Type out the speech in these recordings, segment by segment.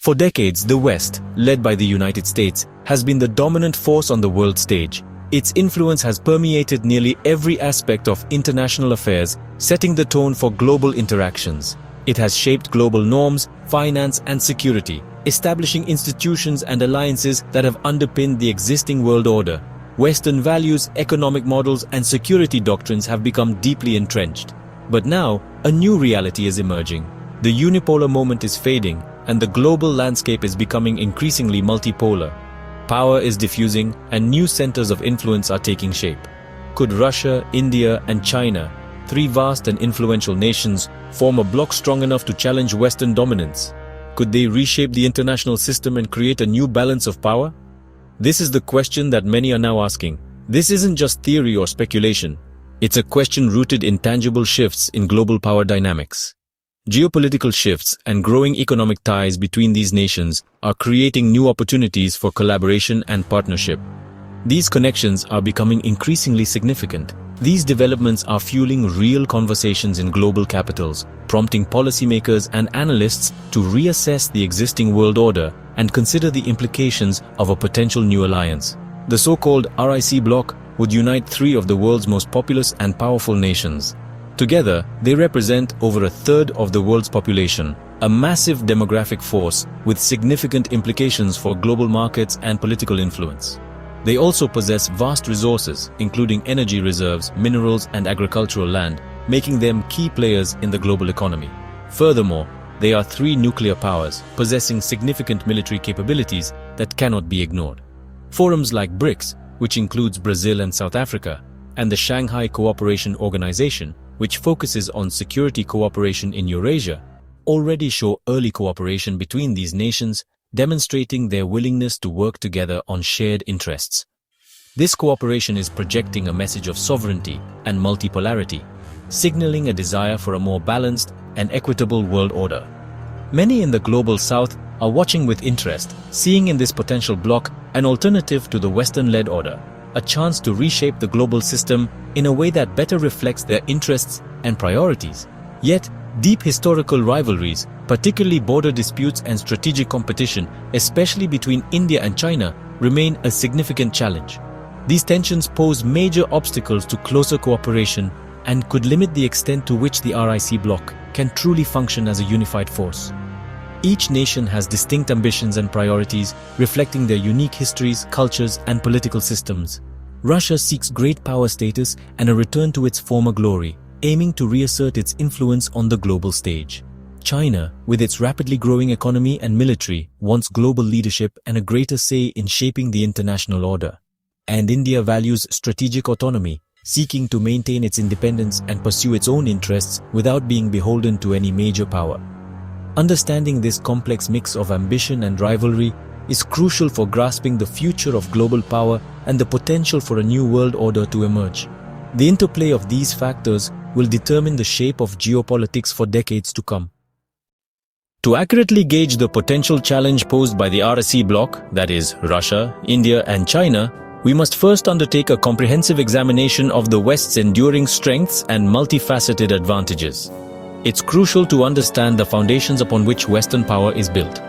For decades, the West, led by the United States, has been the dominant force on the world stage. Its influence has permeated nearly every aspect of international affairs, setting the tone for global interactions. It has shaped global norms, finance, and security, establishing institutions and alliances that have underpinned the existing world order. Western values, economic models, and security doctrines have become deeply entrenched. But now, a new reality is emerging. The unipolar moment is fading, and the global landscape is becoming increasingly multipolar. Power is diffusing, and new centers of influence are taking shape. Could Russia, India, and China, three vast and influential nations, form a bloc strong enough to challenge Western dominance? Could they reshape the international system and create a new balance of power? This is the question that many are now asking. This isn't just theory or speculation. It's a question rooted in tangible shifts in global power dynamics. Geopolitical shifts and growing economic ties between these nations are creating new opportunities for collaboration and partnership. These connections are becoming increasingly significant. These developments are fueling real conversations in global capitals, prompting policymakers and analysts to reassess the existing world order and consider the implications of a potential new alliance. The so-called RIC bloc would unite three of the world's most populous and powerful nations. Together, they represent over a third of the world's population, a massive demographic force with significant implications for global markets and political influence. They also possess vast resources, including energy reserves, minerals, and agricultural land, making them key players in the global economy. Furthermore, they are three nuclear powers, possessing significant military capabilities that cannot be ignored. Forums like BRICS, which includes Brazil and South Africa, and the Shanghai Cooperation Organization, which focuses on security cooperation in Eurasia, already show early cooperation between these nations, demonstrating their willingness to work together on shared interests. This cooperation is projecting a message of sovereignty and multipolarity, signaling a desire for a more balanced and equitable world order. Many in the global South are watching with interest, seeing in this potential bloc an alternative to the Western-led order, a chance to reshape the global system in a way that better reflects their interests and priorities. Yet, deep historical rivalries, particularly border disputes and strategic competition, especially between India and China, remain a significant challenge. These tensions pose major obstacles to closer cooperation and could limit the extent to which the RIC bloc can truly function as a unified force. Each nation has distinct ambitions and priorities, reflecting their unique histories, cultures, and political systems. Russia seeks great power status and a return to its former glory, aiming to reassert its influence on the global stage. China, with its rapidly growing economy and military, wants global leadership and a greater say in shaping the international order. And India values strategic autonomy, seeking to maintain its independence and pursue its own interests without being beholden to any major power. Understanding this complex mix of ambition and rivalry is crucial for grasping the future of global power and the potential for a new world order to emerge. The interplay of these factors will determine the shape of geopolitics for decades to come. To accurately gauge the potential challenge posed by the RIC bloc, that is, Russia, India, and China, we must first undertake a comprehensive examination of the West's enduring strengths and multifaceted advantages. It's crucial to understand the foundations upon which Western power is built.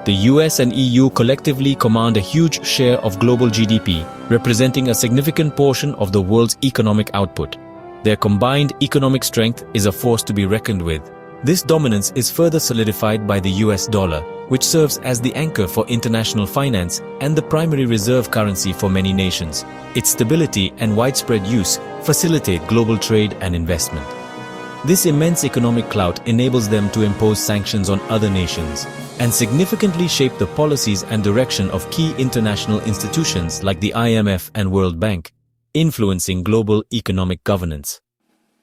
The US and EU collectively command a huge share of global GDP, representing a significant portion of the world's economic output. Their combined economic strength is a force to be reckoned with. This dominance is further solidified by the US dollar, which serves as the anchor for international finance and the primary reserve currency for many nations. Its stability and widespread use facilitate global trade and investment. This immense economic clout enables them to impose sanctions on other nations and significantly shape the policies and direction of key international institutions like the IMF and World Bank, influencing global economic governance.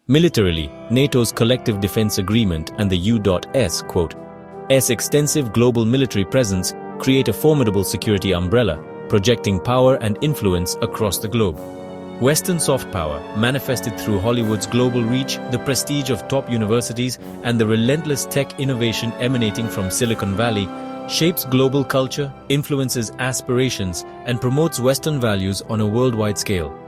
Militarily, NATO's Collective Defense Agreement and the U.S. extensive global military presence create a formidable security umbrella, projecting power and influence across the globe. Western soft power, manifested through Hollywood's global reach, the prestige of top universities, and the relentless tech innovation emanating from Silicon Valley, shapes global culture, influences aspirations, and promotes Western values on a worldwide scale.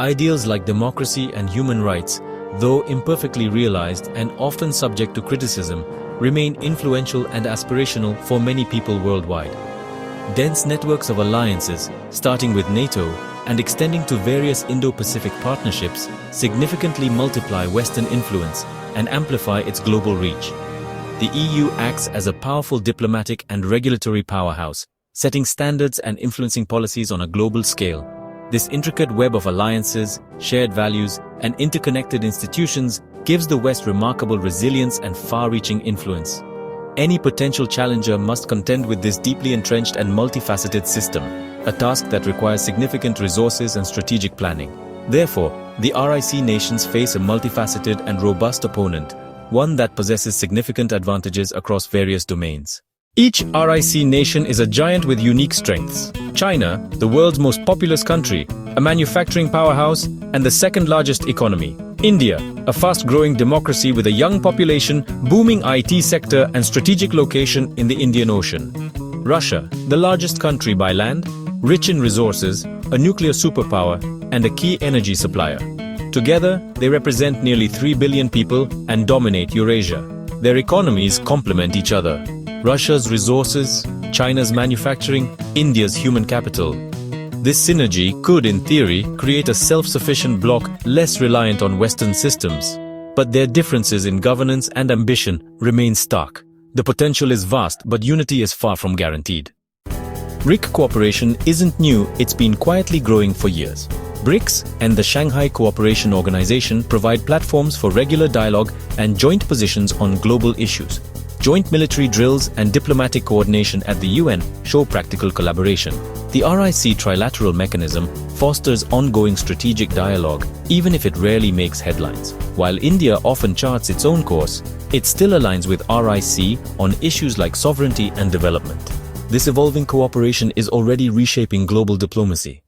Ideals like democracy and human rights, though imperfectly realized and often subject to criticism, remain influential and aspirational for many people worldwide. Dense networks of alliances, starting with NATO and extending to various Indo-Pacific partnerships, significantly multiply Western influence and amplify its global reach. The EU acts as a powerful diplomatic and regulatory powerhouse, setting standards and influencing policies on a global scale. This intricate web of alliances, shared values, and interconnected institutions gives the West remarkable resilience and far-reaching influence. Any potential challenger must contend with this deeply entrenched and multifaceted system, a task that requires significant resources and strategic planning. Therefore, the RIC nations face a multifaceted and robust opponent, one that possesses significant advantages across various domains. Each RIC nation is a giant with unique strengths. China, the world's most populous country, a manufacturing powerhouse, and the second largest economy. India, a fast-growing democracy with a young population, booming IT sector, and strategic location in the Indian Ocean. Russia, the largest country by land, rich in resources, a nuclear superpower, and a key energy supplier. Together, they represent nearly 3 billion people and dominate Eurasia. Their economies complement each other. Russia's resources, China's manufacturing, India's human capital. This synergy could, in theory, create a self-sufficient bloc less reliant on Western systems. But their differences in governance and ambition remain stark. The potential is vast, but unity is far from guaranteed. RIC cooperation isn't new, it's been quietly growing for years. BRICS and the Shanghai Cooperation Organization provide platforms for regular dialogue and joint positions on global issues. Joint military drills and diplomatic coordination at the UN show practical collaboration. The RIC trilateral mechanism fosters ongoing strategic dialogue, even if it rarely makes headlines. While India often charts its own course, it still aligns with RIC on issues like sovereignty and development. This evolving cooperation is already reshaping global diplomacy.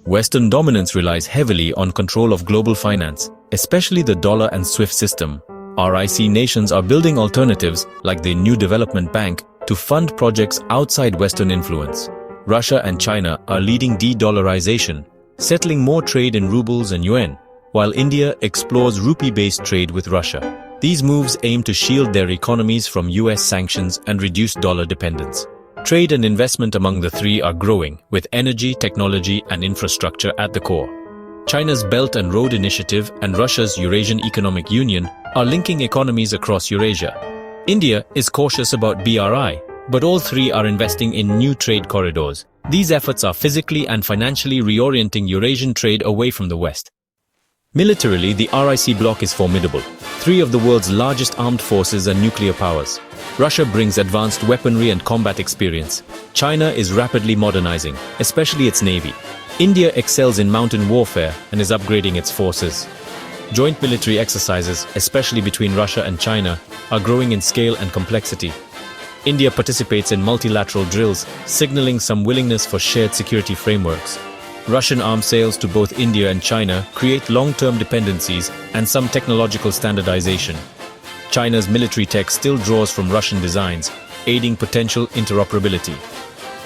Western dominance relies heavily on control of global finance, especially the dollar and SWIFT system. RIC nations are building alternatives, like the New Development Bank, to fund projects outside Western influence. Russia and China are leading de-dollarization, settling more trade in rubles and yuan, while India explores rupee-based trade with Russia. These moves aim to shield their economies from US sanctions and reduce dollar dependence. Trade and investment among the three are growing, with energy, technology, and infrastructure at the core. China's Belt and Road Initiative and Russia's Eurasian Economic Union are linking economies across Eurasia. India is cautious about BRI, but all three are investing in new trade corridors. These efforts are physically and financially reorienting Eurasian trade away from the West. Militarily, the RIC bloc is formidable. Three of the world's largest armed forces are nuclear powers. Russia brings advanced weaponry and combat experience. China is rapidly modernizing, especially its navy. India excels in mountain warfare and is upgrading its forces. Joint military exercises, especially between Russia and China, are growing in scale and complexity. India participates in multilateral drills, signaling some willingness for shared security frameworks. Russian arms sales to both India and China create long-term dependencies and some technological standardization. China's military tech still draws from Russian designs, aiding potential interoperability.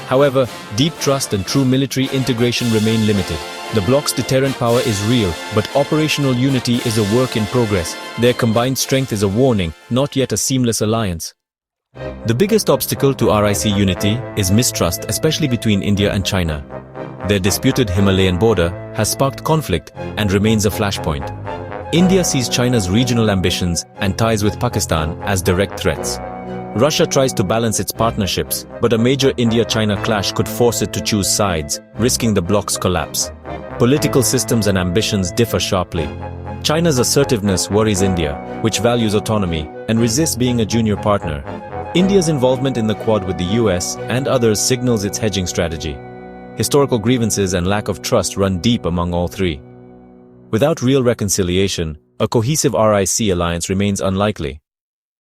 However, deep trust and true military integration remain limited. The bloc's deterrent power is real, but operational unity is a work in progress. Their combined strength is a warning, not yet a seamless alliance. The biggest obstacle to RIC unity is mistrust, especially between India and China. Their disputed Himalayan border has sparked conflict and remains a flashpoint. India sees China's regional ambitions and ties with Pakistan as direct threats. Russia tries to balance its partnerships, but a major India-China clash could force it to choose sides, risking the bloc's collapse. Political systems and ambitions differ sharply. China's assertiveness worries India, which values autonomy and resists being a junior partner. India's involvement in the Quad with the US and others signals its hedging strategy. Historical grievances and lack of trust run deep among all three. Without real reconciliation, a cohesive RIC alliance remains unlikely.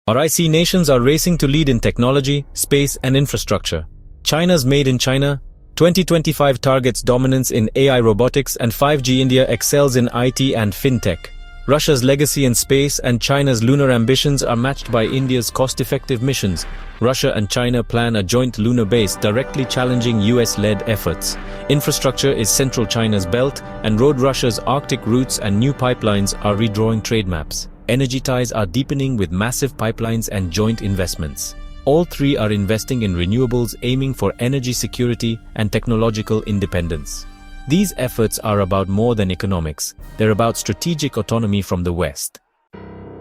RIC nations are racing to lead in technology, space, and infrastructure. China's Made in China 2025 targets dominance in AI robotics, and 5G India excels in IT and fintech. Russia's legacy in space and China's lunar ambitions are matched by India's cost-effective missions. Russia and China plan a joint lunar base, directly challenging US-led efforts. Infrastructure is central China's Belt and Road. Russia's Arctic routes and new pipelines are redrawing trade maps. energy ties are deepening with massive pipelines and joint investments. All three are investing in renewables, aiming for energy security and technological independence. These efforts are about more than economics, they're about strategic autonomy from the West.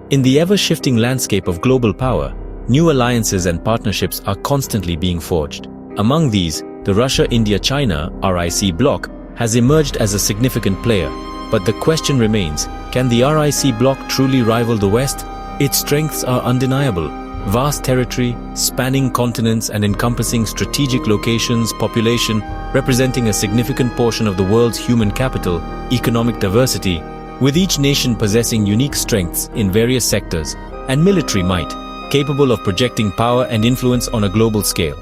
In the ever-shifting landscape of global power, new alliances and partnerships are constantly being forged. Among these, the Russia-India-China (RIC) bloc has emerged as a significant player. But the question remains, can the RIC bloc truly rival the West? Its strengths are undeniable. Vast territory, spanning continents and encompassing strategic locations, population representing a significant portion of the world's human capital, economic diversity, with each nation possessing unique strengths in various sectors, and military might, capable of projecting power and influence on a global scale.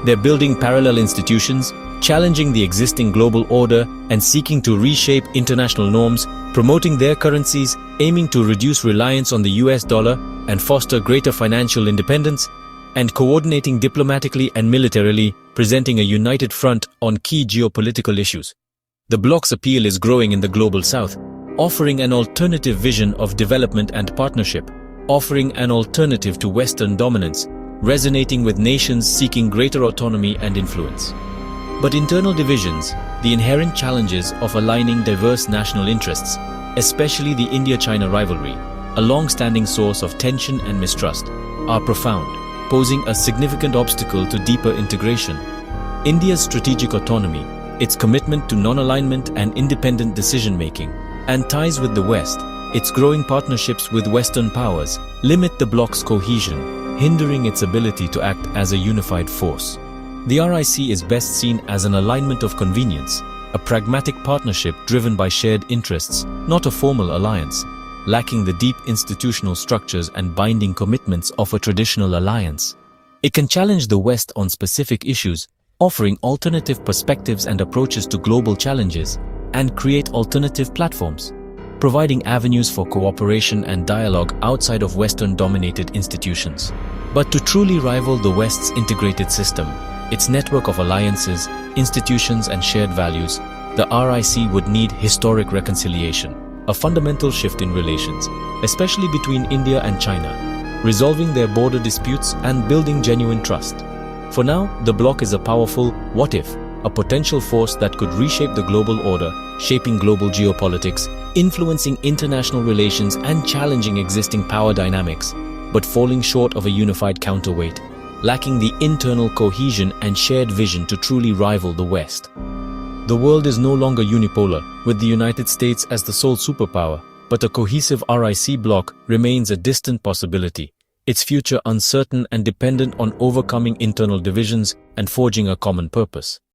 They're building parallel institutions, challenging the existing global order and seeking to reshape international norms, promoting their currencies, aiming to reduce reliance on the US dollar and foster greater financial independence, and coordinating diplomatically and militarily, presenting a united front on key geopolitical issues. The bloc's appeal is growing in the global south, offering an alternative vision of development and partnership, offering an alternative to Western dominance, resonating with nations seeking greater autonomy and influence. But internal divisions, the inherent challenges of aligning diverse national interests, especially the India-China rivalry, a long-standing source of tension and mistrust, are profound, posing a significant obstacle to deeper integration. India's strategic autonomy, its commitment to non-alignment and independent decision-making, and ties with the West, its growing partnerships with Western powers, limit the bloc's cohesion, hindering its ability to act as a unified force. The RIC is best seen as an alignment of convenience, a pragmatic partnership driven by shared interests, not a formal alliance, lacking the deep institutional structures and binding commitments of a traditional alliance. It can challenge the West on specific issues, offering alternative perspectives and approaches to global challenges, and create alternative platforms, providing avenues for cooperation and dialogue outside of Western-dominated institutions. But to truly rival the West's integrated system, its network of alliances, institutions and shared values, the RIC would need historic reconciliation, a fundamental shift in relations, especially between India and China, resolving their border disputes and building genuine trust. For now, the bloc is a powerful what-if, a potential force that could reshape the global order, shaping global geopolitics, influencing international relations and challenging existing power dynamics, but falling short of a unified counterweight, lacking the internal cohesion and shared vision to truly rival the West. The world is no longer unipolar, with the United States as the sole superpower, but a cohesive RIC bloc remains a distant possibility, its future uncertain and dependent on overcoming internal divisions and forging a common purpose.